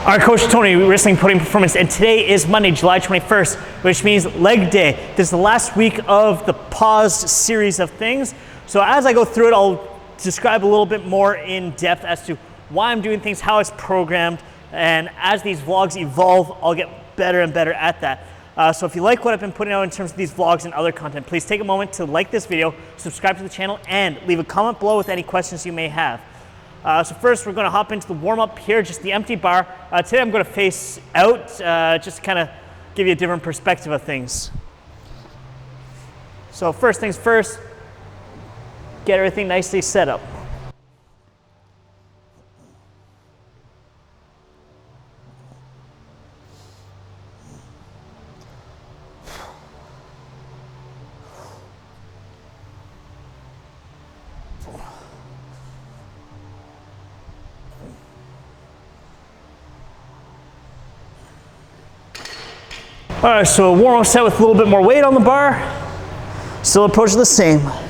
All right, Coach Tony, Wrestling Podium Performance, and today is Monday, July 21st, which means leg day. This is the last week of the paused series of things. So as I go through it, I'll describe a little bit more in depth as to why I'm doing things, how it's programmed, and as these vlogs evolve, I'll get better and better at that. So if you like what I've been putting out in terms of these vlogs and other content, please take a moment to like this video, subscribe to the channel, and leave a comment below with any questions you may have. So first we're going to hop into the warm-up here, just the empty bar. Today I'm going to face out, just to kind of give you a different perspective of things. So first things first, get everything nicely set up. All right, so warm-up set with a little bit more weight on the bar. Still approaching the same. All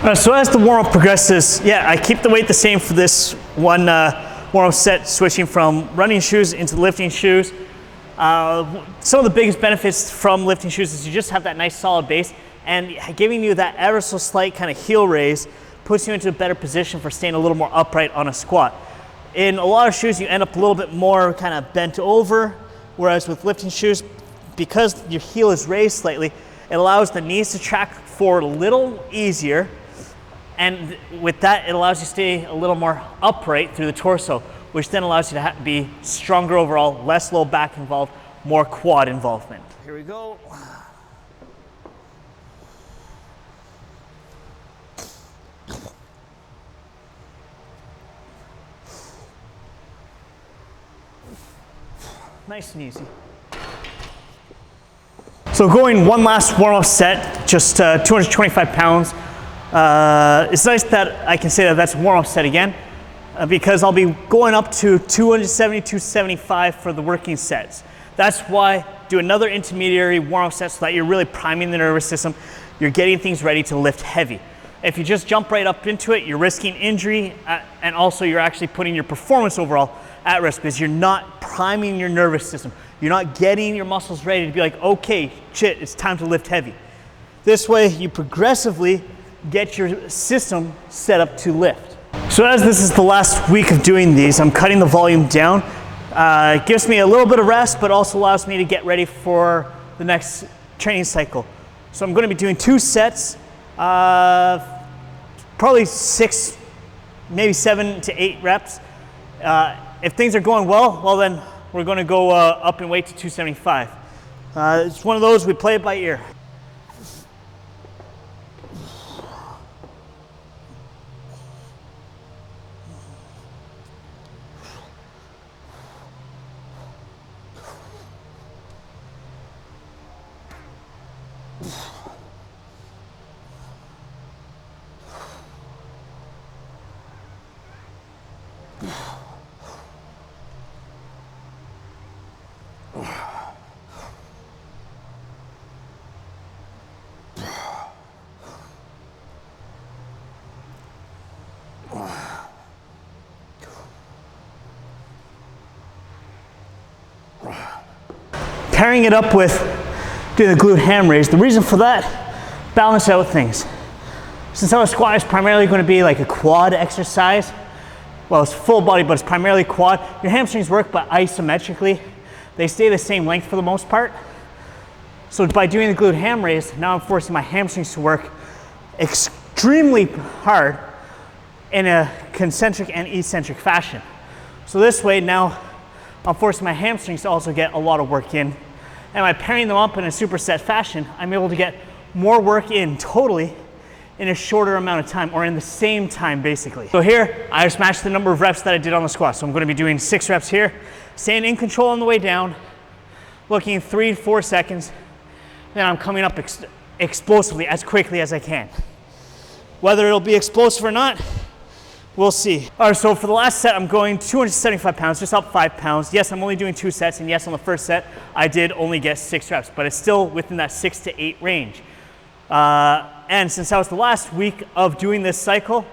right, so as the warm-up progresses, I keep the weight the same for this one warm-up set, switching from running shoes into lifting shoes. Some of the biggest benefits from lifting shoes is you just have that nice solid base, and giving you that ever so slight kind of heel raise puts you into a better position for staying a little more upright on a squat. In a lot of shoes, you end up a little bit more kind of bent over, whereas with lifting shoes, because your heel is raised slightly, it allows the knees to track forward a little easier. And with that, it allows you to stay a little more upright through the torso, which then allows you to be stronger overall, less low back involved, more quad involvement. Here we go. Nice and easy. So going one last warm-up set, just 225 pounds. It's nice that I can say that that's a warm-up set again, because I'll be going up to 270, 275 for the working sets. That's why do another intermediary warm-up set so that you're really priming the nervous system. You're getting things ready to lift heavy. If you just jump right up into it, you're risking injury, and also you're actually putting your performance overall at risk because you're not priming your nervous system. You're not getting your muscles ready to be like, okay, shit, it's time to lift heavy. This way, you progressively get your system set up to lift. So as this is the last week of doing these, I'm cutting the volume down. It gives me a little bit of rest, but also allows me to get ready for the next training cycle. So I'm going to be doing 2 sets, probably 6, maybe 7 to 8 reps. If things are going well, then we're going to go up in weight to 275. It's one of those, we play it by ear. Pairing it up with doing the glute ham raise. The reason for that, balance out things. Since our squat is primarily going to be like a quad exercise, well, it's full body, but it's primarily quad. Your hamstrings work, but isometrically. They stay the same length for the most part. So by doing the glute ham raise, now I'm forcing my hamstrings to work extremely hard in a concentric and eccentric fashion. So this way now I'm forcing my hamstrings to also get a lot of work in. And by pairing them up in a superset fashion, I'm able to get more work in totally in a shorter amount of time, or in the same time basically. So here, I just matched the number of reps that I did on the squat. So I'm gonna be doing 6 reps here, staying in control on the way down, looking 3 to 4 seconds, then I'm coming up explosively as quickly as I can. Whether it'll be explosive or not, We'll see. All right, so for the last set, I'm going 275 pounds, just up 5 pounds. Yes, I'm only doing 2 sets, and yes, on the first set, I did only get 6 reps, but it's still within that 6 to 8 range. And since that was the last week of doing this cycle,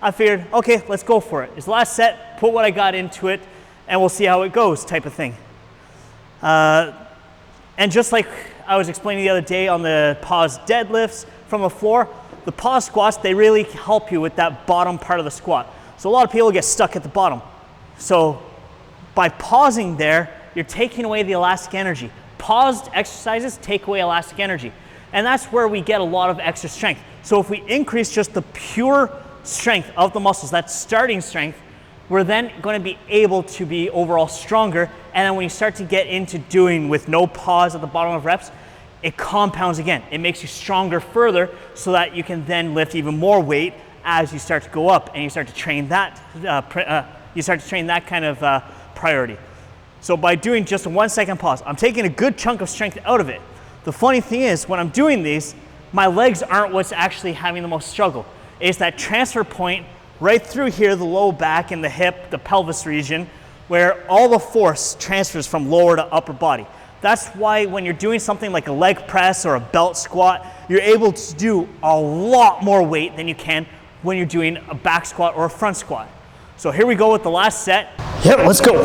I figured, okay, let's go for it. It's the last set, put what I got into it, and we'll see how it goes type of thing. And just like I was explaining the other day on the pause deadlifts from the floor, the pause squats, they really help you with that bottom part of the squat. So a lot of people get stuck at the bottom. So by pausing there, you're taking away the elastic energy. Paused exercises take away elastic energy. And that's where we get a lot of extra strength. So if we increase just the pure strength of the muscles, that starting strength, we're then going to be able to be overall stronger. And then when you start to get into doing with no pause at the bottom of reps, it compounds again. It makes you stronger further so that you can then lift even more weight as you start to go up and you start to train that, kind of priority. So by doing just a 1 second pause, I'm taking a good chunk of strength out of it. The funny thing is, when I'm doing these, my legs aren't what's actually having the most struggle. It's that transfer point right through here, the low back and the hip, the pelvis region, where all the force transfers from lower to upper body. That's why when you're doing something like a leg press or a belt squat, you're able to do a lot more weight than you can when you're doing a back squat or a front squat. So here we go with the last set. Yep, let's go.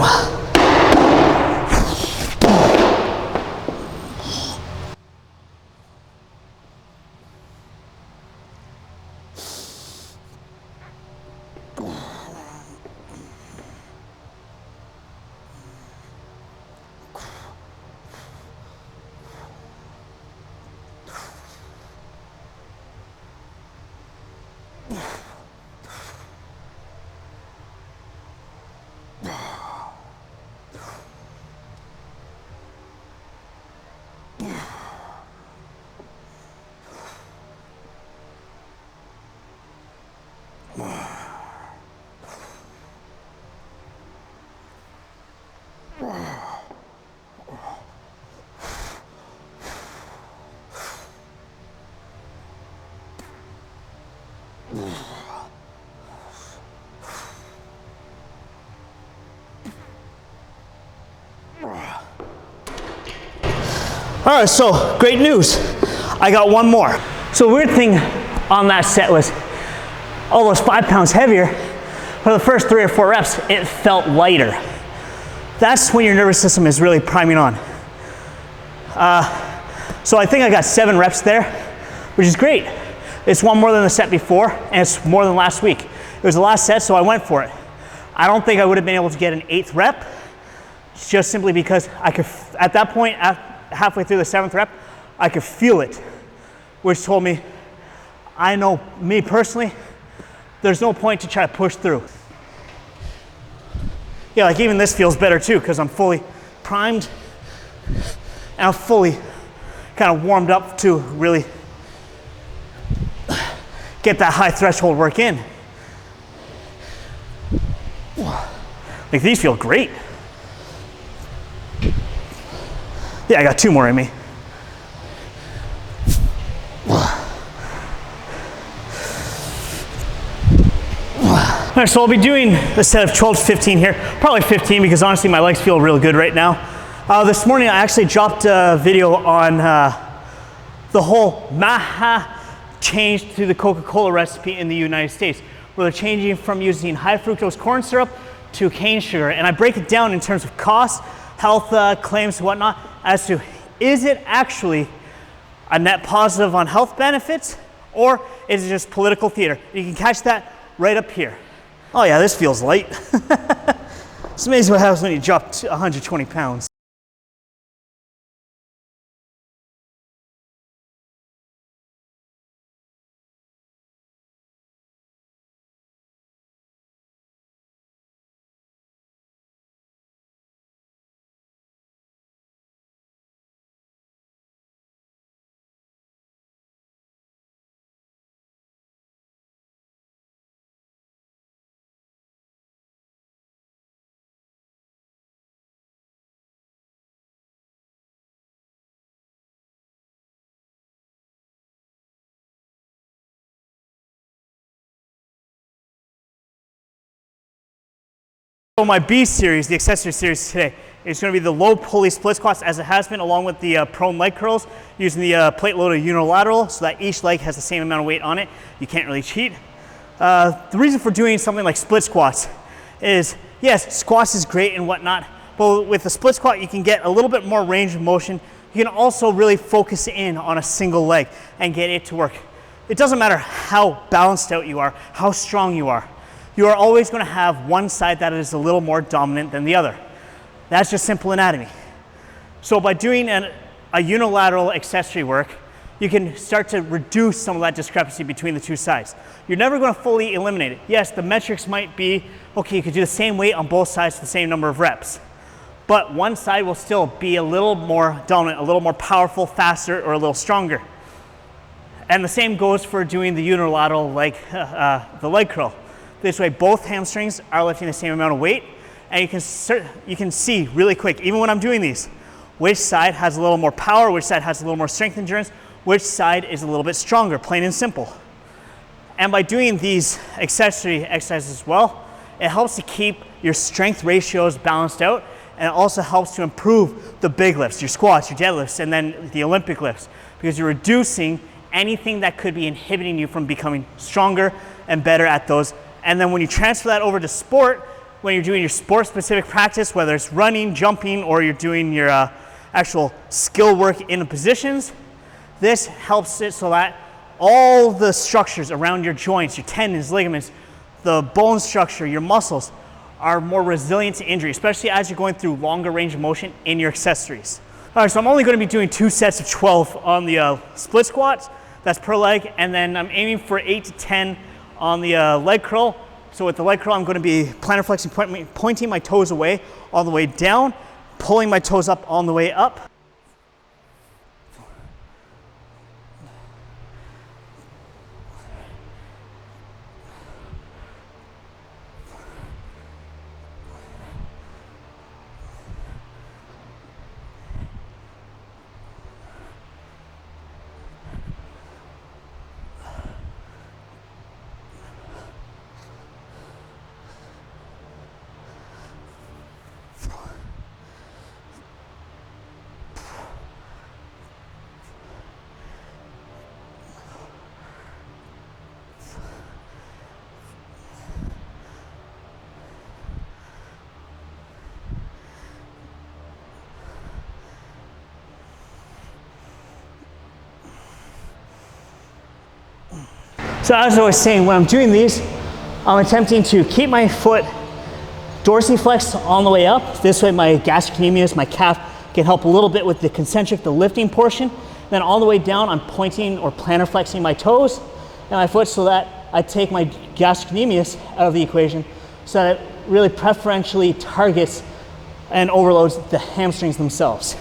All right, so great news. I got one more. So the weird thing on that set was almost 5 pounds heavier. For the first 3 or 4 reps, it felt lighter. That's when your nervous system is really priming on. So I think I got 7 reps there, which is great. It's one more than the set before, and it's more than last week. It was the last set, so I went for it. I don't think I would have been able to get an 8th rep, just simply because I could, at that point, halfway through the 7th rep, I could feel it, which told me, I know me personally, there's no point to try to push through. Yeah, like even this feels better too, because I'm fully primed and I'm fully kind of warmed up to really get that high threshold work in. Like these feel great. Yeah, I got 2 more in me. All right, so I'll be doing a set of 12 to 15 here, probably 15 because honestly my legs feel real good right now. This morning I actually dropped a video on the whole Maha change to the Coca-Cola recipe in the United States, where they're changing from using high fructose corn syrup to cane sugar. And I break it down in terms of cost, health claims, whatnot, as to is it actually a net positive on health benefits or is it just political theater? You can catch that right up here. Oh yeah, this feels light. It's amazing what happens when you drop 120 pounds. So my B series, the accessory series today, is going to be the low pulley split squats as it has been, along with the prone leg curls using the plate loaded unilateral so that each leg has the same amount of weight on it. You can't really cheat. The reason for doing something like split squats is, yes, squats is great and whatnot, but with the split squat you can get a little bit more range of motion. You can also really focus in on a single leg and get it to work. It doesn't matter how balanced out you are, how strong you are always going to have one side that is a little more dominant than the other. That's just simple anatomy. So by doing a unilateral accessory work, you can start to reduce some of that discrepancy between the two sides. You're never going to fully eliminate it. Yes, the metrics might be, okay, you could do the same weight on both sides for the same number of reps, but one side will still be a little more dominant, a little more powerful, faster, or a little stronger. And the same goes for doing the unilateral, like the leg curl. This way, both hamstrings are lifting the same amount of weight, and you can see really quick, even when I'm doing these, which side has a little more power, which side has a little more strength endurance, which side is a little bit stronger, plain and simple. And by doing these accessory exercises as well, it helps to keep your strength ratios balanced out, and it also helps to improve the big lifts, your squats, your deadlifts, and then the Olympic lifts, because you're reducing anything that could be inhibiting you from becoming stronger and better at those. And then when you transfer that over to sport, when you're doing your sport-specific practice, whether it's running, jumping, or you're doing your actual skill work in the positions, this helps it so that all the structures around your joints, your tendons, ligaments, the bone structure, your muscles are more resilient to injury, especially as you're going through longer range of motion in your accessories. All right, so I'm only going to be doing 2 sets of 12 on the split squats, that's per leg, and then I'm aiming for 8 to 10 on the leg curl. So with the leg curl, I'm going to be plantar flexing, pointing my toes away all the way down, pulling my toes up on the way up. So as I was saying, when I'm doing these, I'm attempting to keep my foot dorsiflexed on the way up. This way my gastrocnemius, my calf, can help a little bit with the concentric, the lifting portion. Then all the way down, I'm pointing or plantar flexing my toes and my foot so that I take my gastrocnemius out of the equation so that it really preferentially targets and overloads the hamstrings themselves.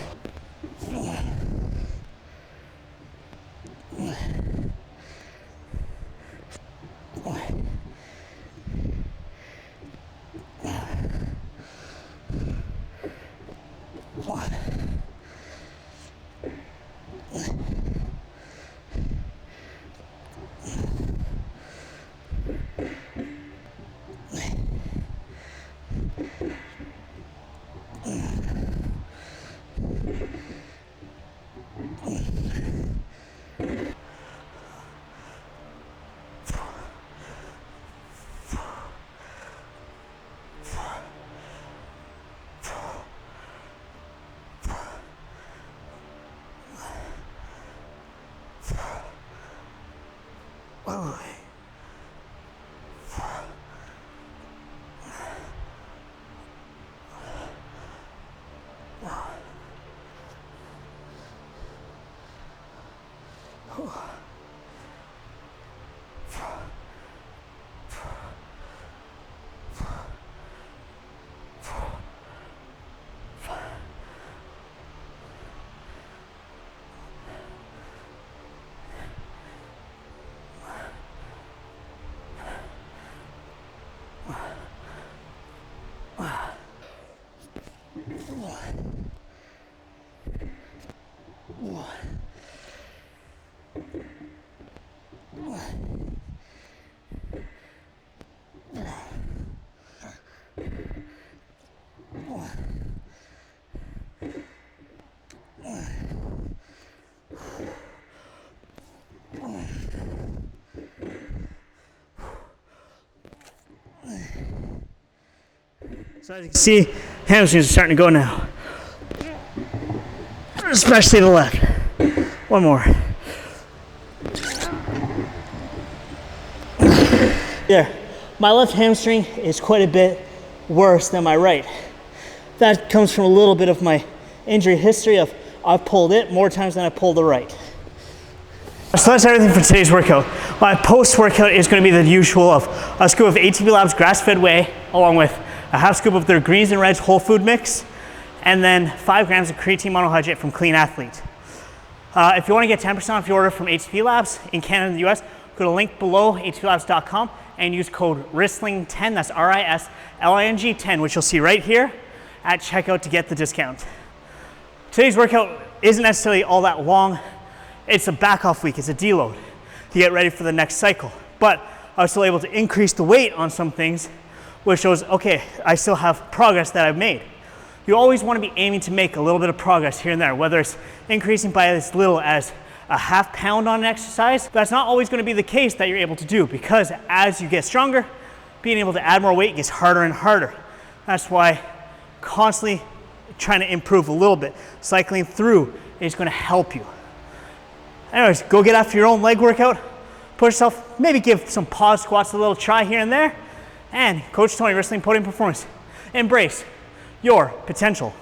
So as you can see, hamstrings are starting to go now. Especially the left. One more. There. My left hamstring is quite a bit worse than my right. That comes from a little bit of my injury history of I've pulled it more times than I pulled the right. So that's everything for today's workout. My post-workout is going to be the usual of a scoop of ATP Labs grass-fed whey, along with a half scoop of their greens and reds whole food mix, and then 5 grams of creatine monohydrate from Clean Athlete. If you want to get 10% off your order from ATP Labs in Canada and the US, go to the link below, atplabs.com, and use code RISLING10, that's RISLING 10, which you'll see right here at checkout to get the discount. Today's workout isn't necessarily all that long. It's a back off week, it's a deload to get ready for the next cycle. But I was still able to increase the weight on some things, which shows, okay, I still have progress that I've made. You always want to be aiming to make a little bit of progress here and there, whether it's increasing by as little as a half pound on an exercise. That's not always going to be the case that you're able to do, because as you get stronger, being able to add more weight gets harder and harder. That's why constantly trying to improve a little bit, cycling through is going to help you. Anyways, go get after your own leg workout, push yourself, maybe give some pause squats a little try here and there, and Coach Tony, Wrestling Podium Performance, embrace your potential.